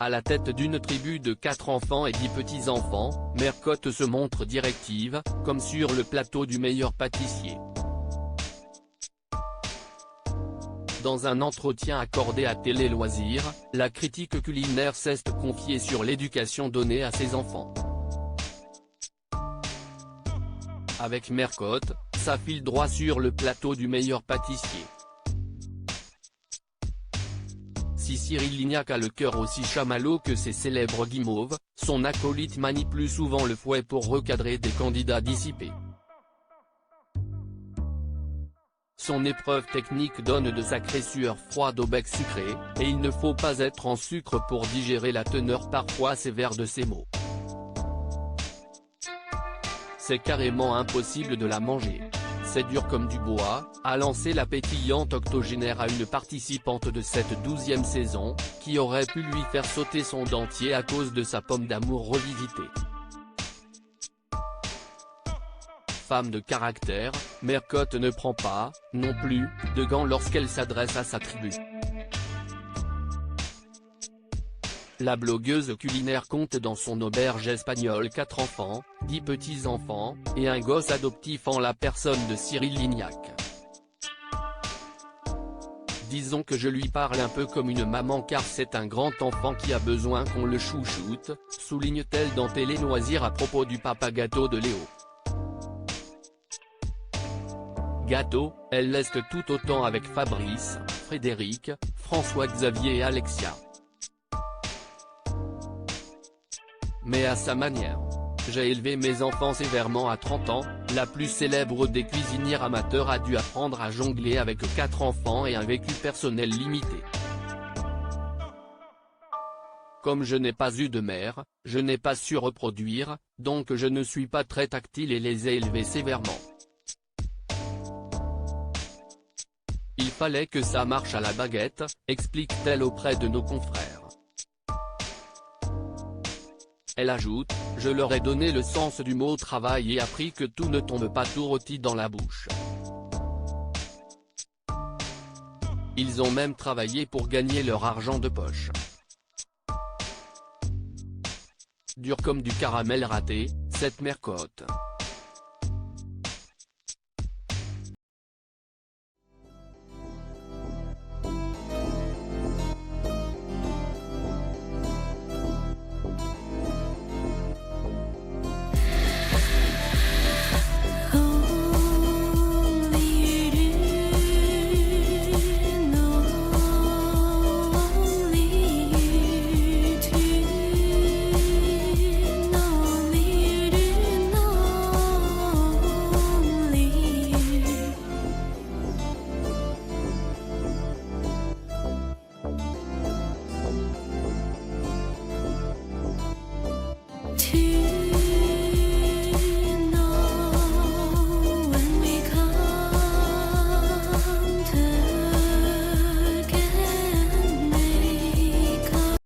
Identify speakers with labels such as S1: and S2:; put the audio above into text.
S1: À la tête d'une tribu de 4 enfants et 10 petits-enfants, Mère Cotte se montre directive, comme sur le plateau du meilleur pâtissier. Dans un entretien accordé à Télé Loisirs, la critique culinaire s'est confiée sur l'éducation donnée à ses enfants. Avec Mère Cotte, ça file droit sur le plateau du meilleur pâtissier. Si Cyril Lignac a le cœur aussi chamallow que ses célèbres guimauves, son acolyte manie plus souvent le fouet pour recadrer des candidats dissipés. Son épreuve technique donne de sacrées sueurs froides au bec sucré, et il ne faut pas être en sucre pour digérer la teneur parfois sévère de ses mots. C'est carrément impossible de la manger. C'est dur comme du bois, a lancé la pétillante octogénaire à une participante de cette 12e saison, qui aurait pu lui faire sauter son dentier à cause de sa pomme d'amour revisitée. Femme de caractère, Mère Cotte ne prend pas, non plus, de gants lorsqu'elle s'adresse à sa tribu. La blogueuse culinaire compte dans son auberge espagnole 4 enfants, 10 petits-enfants, et un gosse adoptif en la personne de Cyril Lignac. Disons que je lui parle un peu comme une maman car c'est un grand enfant qui a besoin qu'on le chouchoute, souligne-t-elle dans Télé Loisirs à propos du papa gâteau de Léo. Gâteau, elle leste tout autant avec Fabrice, Frédéric, François-Xavier et Alexia. Mais à sa manière. J'ai élevé mes enfants sévèrement à 30 ans, la plus célèbre des cuisinières amateurs a dû apprendre à jongler avec 4 enfants et un vécu personnel limité. Comme je n'ai pas eu de mère, je n'ai pas su reproduire, donc je ne suis pas très tactile et les ai élevés sévèrement. Il fallait que ça marche à la baguette, explique-t-elle auprès de nos confrères. Elle ajoute, je leur ai donné le sens du mot travail et appris que tout ne tombe pas tout rôti dans la bouche. Ils ont même travaillé pour gagner leur argent de poche. Dur comme du caramel raté, cette Mère Cotte.